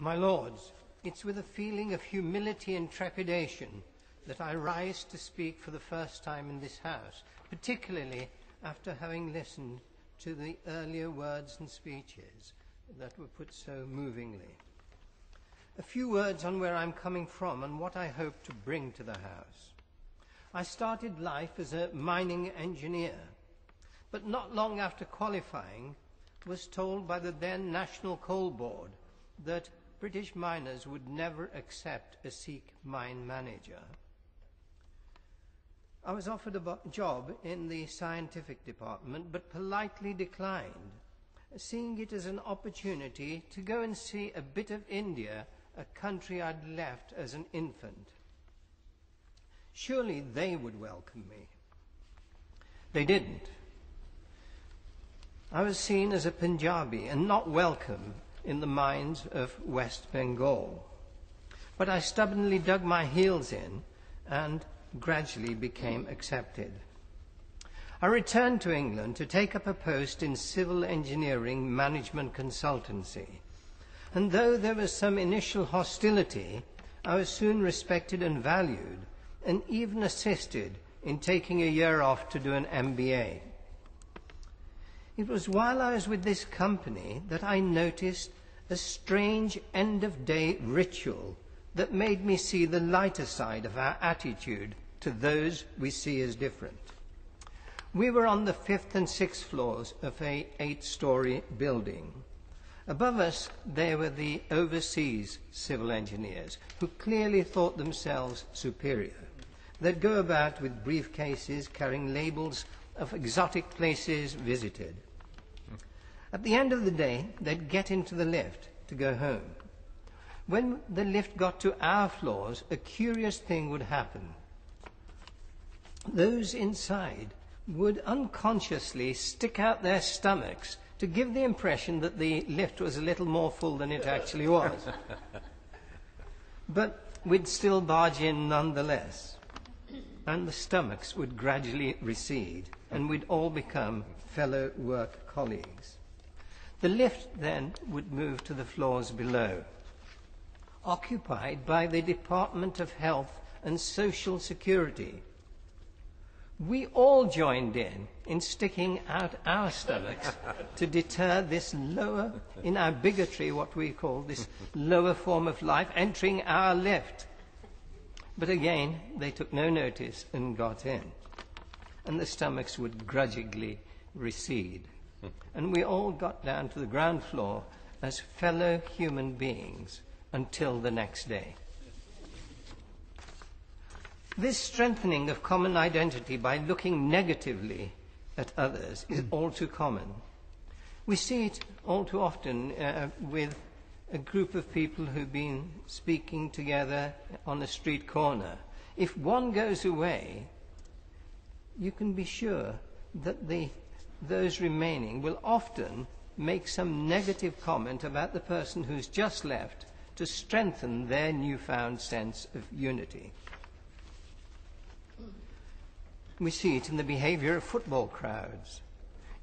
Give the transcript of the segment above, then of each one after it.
My Lords, it's with a feeling of humility and trepidation that I rise to speak for the first time in this House, particularly after having listened to the earlier words and speeches that were put so movingly. A few words on where I'm coming from and what I hope to bring to the House. I started life as a mining engineer, but not long after qualifying was told by the then National Coal Board that British miners would never accept a Sikh mine manager. I was offered a job in the scientific department, but politely declined, seeing it as an opportunity to go and see a bit of India, a country I'd left as an infant. Surely they would welcome me. They didn't. I was seen as a Punjabi and not welcome in the mines of West Bengal. But I stubbornly dug my heels in and gradually became accepted. I returned to England to take up a post in civil engineering management consultancy. And though there was some initial hostility, I was soon respected and valued, and even assisted in taking a year off to do an MBA. It was while I was with this company that I noticed a strange end-of-day ritual that made me see the lighter side of our attitude to those we see as different. We were on the 5th and 6th floors of an 8-story building. Above us, there were the overseas civil engineers, who clearly thought themselves superior. They'd go about with briefcases carrying labels of exotic places visited. At the end of the day, they'd get into the lift to go home. When the lift got to our floors, a curious thing would happen. Those inside would unconsciously stick out their stomachs to give the impression that the lift was a little more full than it actually was. But we'd still barge in nonetheless, and the stomachs would gradually recede, and we'd all become fellow work colleagues. The lift then would move to the floors below, occupied by the Department of Health and Social Security. We all joined in sticking out our stomachs to deter this lower, in our bigotry, what we call this lower form of life, entering our lift. But again, they took no notice and got in, and the stomachs would grudgingly recede. And we all got down to the ground floor as fellow human beings until the next day. This strengthening of common identity by looking negatively at others is all too common. We see it all too often with a group of people who've been speaking together on a street corner. If one goes away, you can be sure that those remaining will often make some negative comment about the person who's just left to strengthen their newfound sense of unity. We see it in the behavior of football crowds.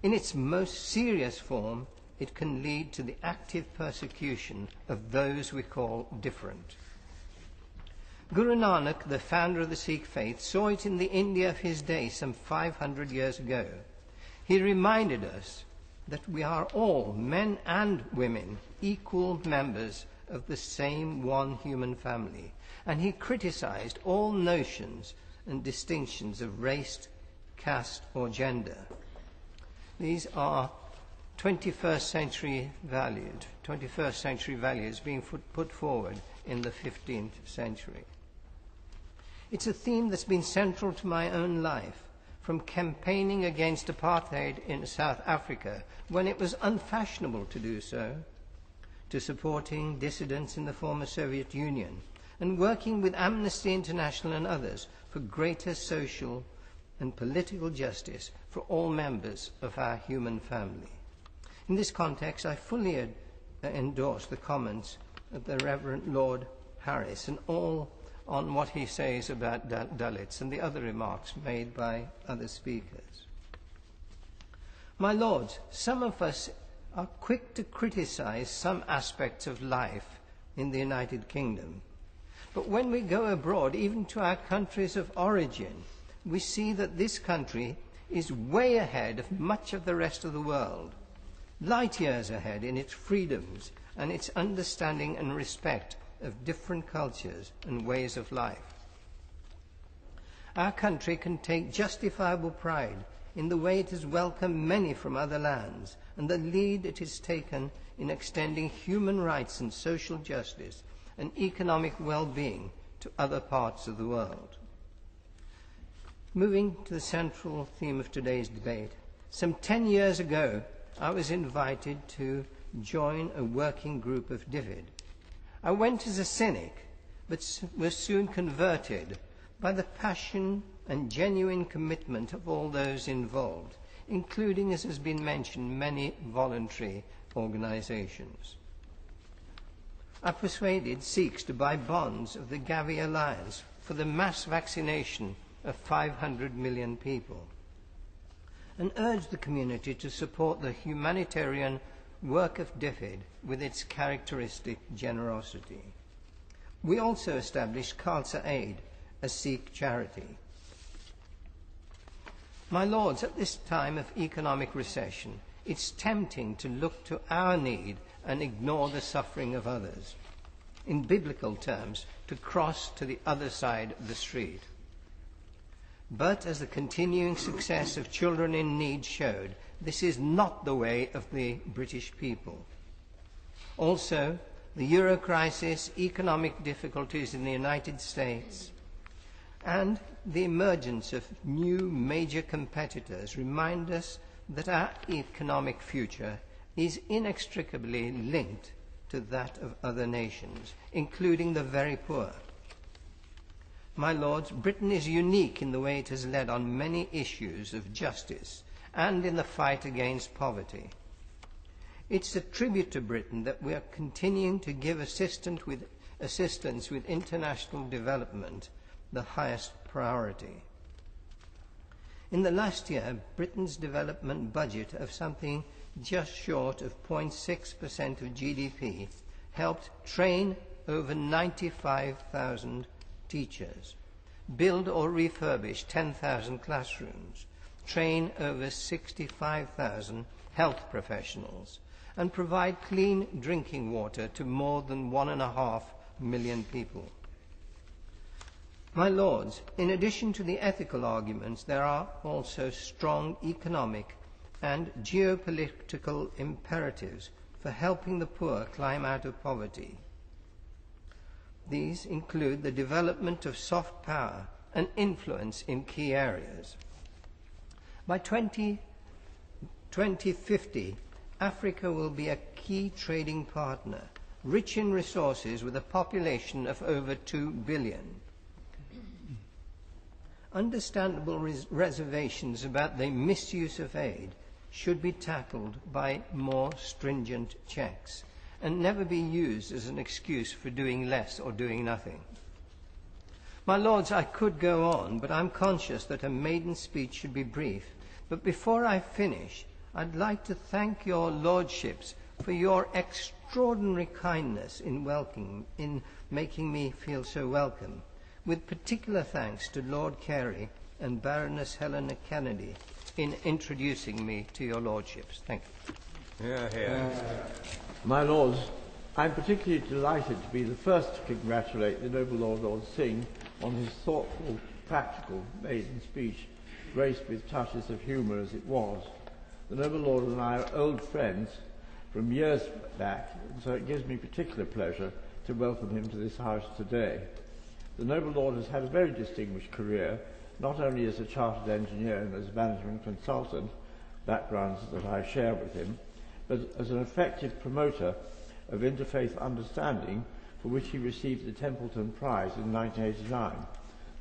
In its most serious form, it can lead to the active persecution of those we call different. Guru Nanak, the founder of the Sikh faith, saw it in the India of his day some 500 years ago. He reminded us that we are all, men and women, equal members of the same one human family. And he criticized all notions and distinctions of race, caste or gender. These are 21st century values being put forward in the 15th century. It's a theme that's been central to my own life, from campaigning against apartheid in South Africa, when it was unfashionable to do so, to supporting dissidents in the former Soviet Union, and working with Amnesty International and others for greater social and political justice for all members of our human family. In this context, I fully endorse the comments of the Reverend Lord Harris and all on what he says about Dalits and the other remarks made by other speakers. My Lords, some of us are quick to criticize some aspects of life in the United Kingdom. But when we go abroad, even to our countries of origin, we see that this country is way ahead of much of the rest of the world, light years ahead in its freedoms and its understanding and respect of different cultures and ways of life. Our country can take justifiable pride in the way it has welcomed many from other lands and the lead it has taken in extending human rights and social justice and economic well-being to other parts of the world. Moving to the central theme of today's debate, some 10 years ago, I was invited to join a working group of DFID. I went as a cynic, but was soon converted by the passion and genuine commitment of all those involved, including, as has been mentioned, many voluntary organizations. I persuaded Sikhs to buy bonds of the Gavi Alliance for the mass vaccination of 500 million people, and urged the community to support the humanitarian work of DFID with its characteristic generosity. We also established Khalsa Aid, a Sikh charity. My lords, at this time of economic recession, it's tempting to look to our need and ignore the suffering of others. In biblical terms, to cross to the other side of the street. But as the continuing success of Children in Need showed, this is not the way of the British people. Also, the Euro crisis, economic difficulties in the United States, and the emergence of new major competitors remind us that our economic future is inextricably linked to that of other nations, including the very poor. My lords, Britain is unique in the way it has led on many issues of justice and in the fight against poverty. It's a tribute to Britain that we are continuing to give assistance with international development the highest priority. In the last year, Britain's development budget of something just short of 0.6% of GDP helped train over 95,000 teachers, build or refurbish 10,000 classrooms, train over 65,000 health professionals, and provide clean drinking water to more than 1.5 million people. My lords, in addition to the ethical arguments, there are also strong economic and geopolitical imperatives for helping the poor climb out of poverty. These include the development of soft power and influence in key areas. By 2050, Africa will be a key trading partner, rich in resources with a population of over 2 billion. Understandable reservations about the misuse of aid should be tackled by more stringent checks and never be used as an excuse for doing less or doing nothing. My lords, I could go on, but I'm conscious that a maiden speech should be brief. But before I finish, I'd like to thank your lordships for your extraordinary kindness in making me feel so welcome, with particular thanks to Lord Carey and Baroness Helena Kennedy in introducing me to your lordships. Thank you. Hear, hear. My lords, I'm particularly delighted to be the first to congratulate the noble Lord Singh on his thoughtful, practical maiden speech, graced with touches of humour as it was. The noble Lord and I are old friends from years back, and so it gives me particular pleasure to welcome him to this house today. The noble Lord has had a very distinguished career, not only as a chartered engineer and as a management consultant, backgrounds that I share with him, but as an effective promoter of interfaith understanding, for which he received the Templeton Prize in 1989.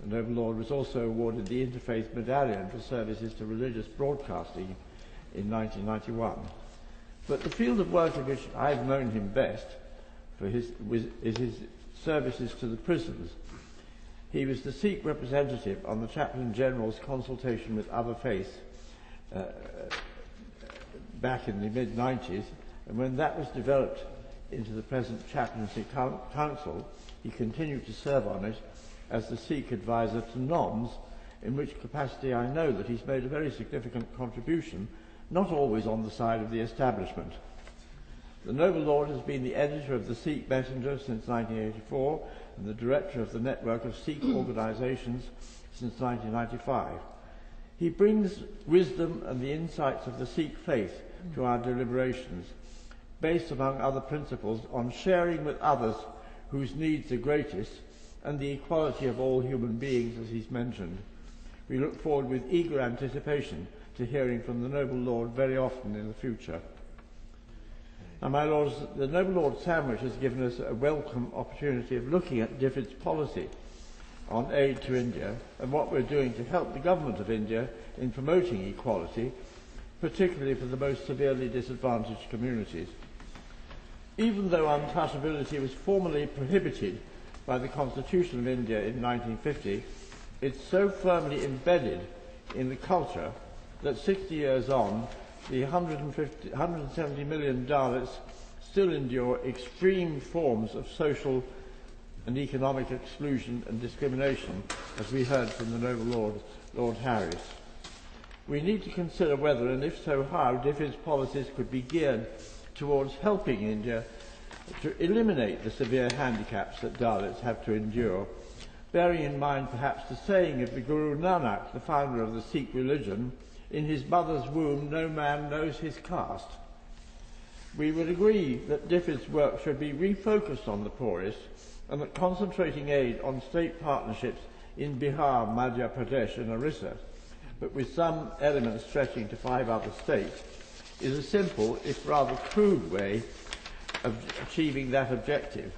The noble Lord was also awarded the Interfaith Medallion for services to religious broadcasting in 1991. But the field of work in which I've known him best is his services to the prisons. He was the Sikh representative on the Chaplain General's consultation with other faiths back in the mid-90s, and when that was developed into the present Chaplaincy Council, he continued to serve on it as the Sikh advisor to NOMS, in which capacity I know that he's made a very significant contribution, not always on the side of the establishment. The Noble Lord has been the editor of the Sikh Messenger since 1984 and the director of the network of Sikh organizations since 1995. He brings wisdom and the insights of the Sikh faith to our deliberations, based among other principles on sharing with others whose needs are greatest and the equality of all human beings, as he's mentioned. We look forward with eager anticipation to hearing from the Noble Lord very often in the future. Now, my Lords, the Noble Lord Sandwich has given us a welcome opportunity of looking at DFID's policy on aid to India and what we're doing to help the government of India in promoting equality, particularly for the most severely disadvantaged communities. Even though untouchability was formally prohibited by the Constitution of India in 1950, it's so firmly embedded in the culture that 60 years on, the 170 million Dalits still endure extreme forms of social and economic exclusion and discrimination, as we heard from the Noble Lord, Lord Harris. We need to consider whether, and if so how, DFID's policies could be geared towards helping India to eliminate the severe handicaps that Dalits have to endure, bearing in mind perhaps the saying of the Guru Nanak, the founder of the Sikh religion, "In his mother's womb no man knows his caste." We would agree that DFID's work should be refocused on the poorest and that concentrating aid on state partnerships in Bihar, Madhya Pradesh and Orissa, but with some elements stretching to 5 other states, is a simple, if rather crude way of achieving that objective.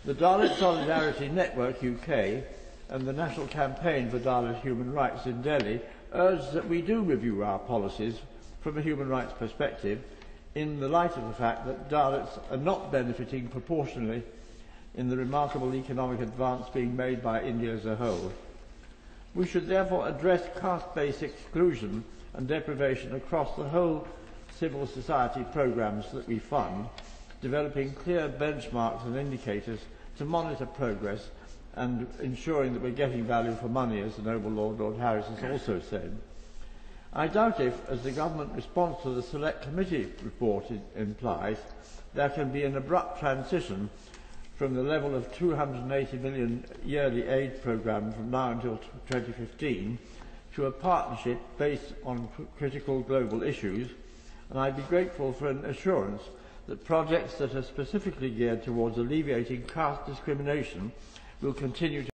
The Dalit Solidarity Network UK and the National Campaign for Dalit Human Rights in Delhi urge that we do review our policies from a human rights perspective in the light of the fact that Dalits are not benefiting proportionally in the remarkable economic advance being made by India as a whole. We should therefore address caste-based exclusion and deprivation across the whole civil society programs that we fund, developing clear benchmarks and indicators to monitor progress and ensuring that we're getting value for money, as the Noble Lord, Lord Harris, has also said. I doubt if, as the government response to the Select Committee report implies, there can be an abrupt transition from the level of 280 million yearly aid programme from now until 2015 to a partnership based on critical global issues, and I'd be grateful for an assurance that projects that are specifically geared towards alleviating caste discrimination will continue to